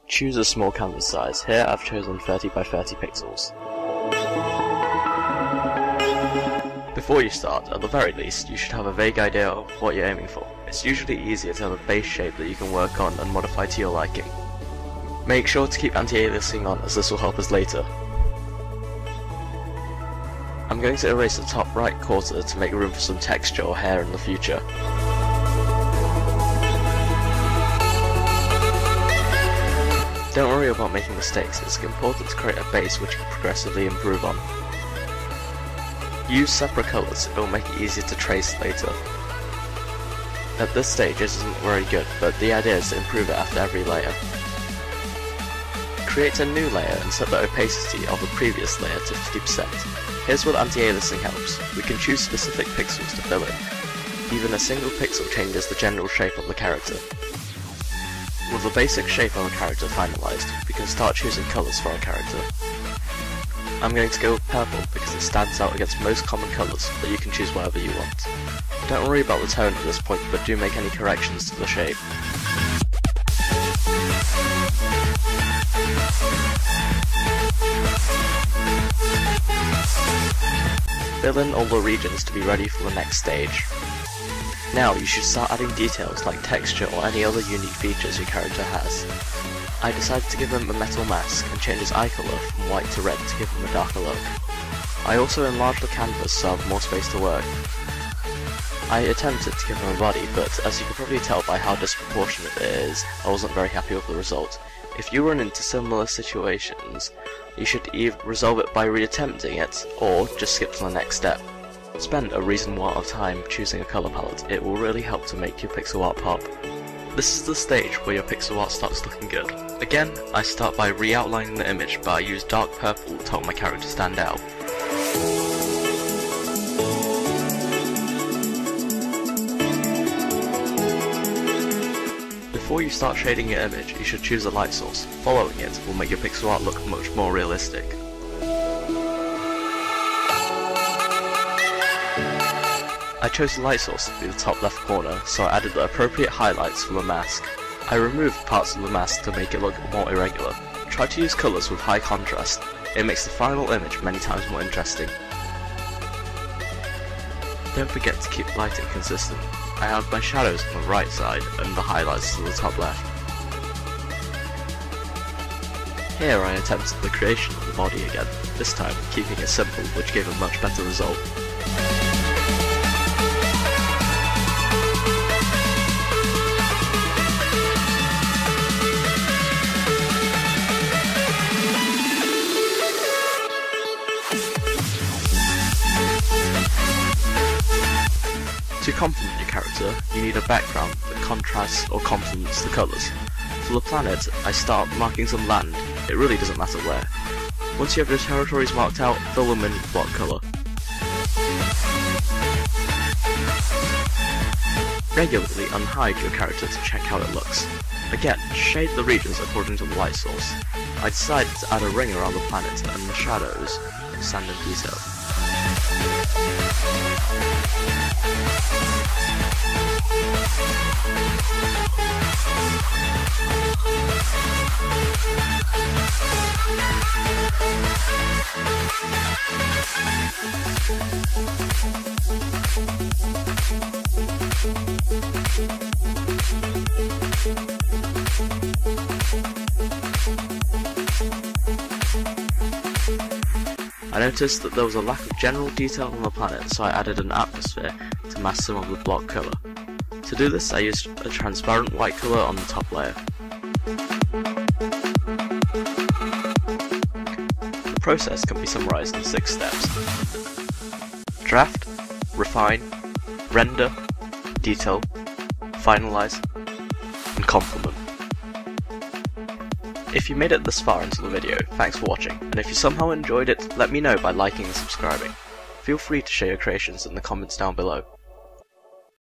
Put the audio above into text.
Choose a small canvas size. Here I've chosen 30 by 30 pixels. Before you start, at the very least, you should have a vague idea of what you're aiming for. It's usually easier to have a base shape that you can work on and modify to your liking. Make sure to keep anti-aliasing on, as this will help us later. I'm going to erase the top right quarter to make room for some texture or hair in the future. Don't worry about making mistakes, it's important to create a base which you can progressively improve on. Use separate colours, it will make it easier to trace later. At this stage it isn't very good, but the idea is to improve it after every layer. Create a new layer and set the opacity of the previous layer to 50%. Here's where anti-aliasing helps. We can choose specific pixels to fill in. Even a single pixel changes the general shape of the character. With the basic shape of a character finalized, we can start choosing colours for our character. I'm going to go with purple because it stands out against most common colours, but you can choose whatever you want. Don't worry about the tone at this point, but do make any corrections to the shape. Fill in all the regions to be ready for the next stage. Now you should start adding details like texture or any other unique features your character has. I decided to give him a metal mask and change his eye colour from white to red to give him a darker look. I also enlarged the canvas so I have more space to work. I attempted to give him a body, but as you can probably tell by how disproportionate it is, I wasn't very happy with the result. If you run into similar situations, you should either resolve it by reattempting it, or just skip to the next step. Spend a reasonable amount of time choosing a colour palette, it will really help to make your pixel art pop. This is the stage where your pixel art starts looking good. Again, I start by re-outlining the image, but I use dark purple to help my character stand out. Before you start shading your image, you should choose a light source. Following it will make your pixel art look much more realistic. I chose the light source to be the top left corner, so I added the appropriate highlights for the mask. I removed parts of the mask to make it look more irregular. Try to use colours with high contrast, it makes the final image many times more interesting. Don't forget to keep lighting consistent. I have my shadows on the right side and the highlights to the top left. Here I attempted the creation of the body again, this time keeping it simple, which gave a much better result. To complement your character, you need a background that contrasts or complements the colours. For the planet, I start marking some land, it really doesn't matter where. Once you have your territories marked out, fill them in with block colour. Regularly unhide your character to check how it looks. Again, shade the regions according to the light source. I decided to add a ring around the planet and the shadows stand in detail. I noticed that there was a lack of general detail on the planet, so I added an atmosphere to mask some of the block colour. To do this, I used a transparent white colour on the top layer. The process can be summarised in 6 steps. Draft, refine, render, detail, finalise, and complement. If you made it this far into the video, thanks for watching, and if you somehow enjoyed it, let me know by liking and subscribing. Feel free to share your creations in the comments down below.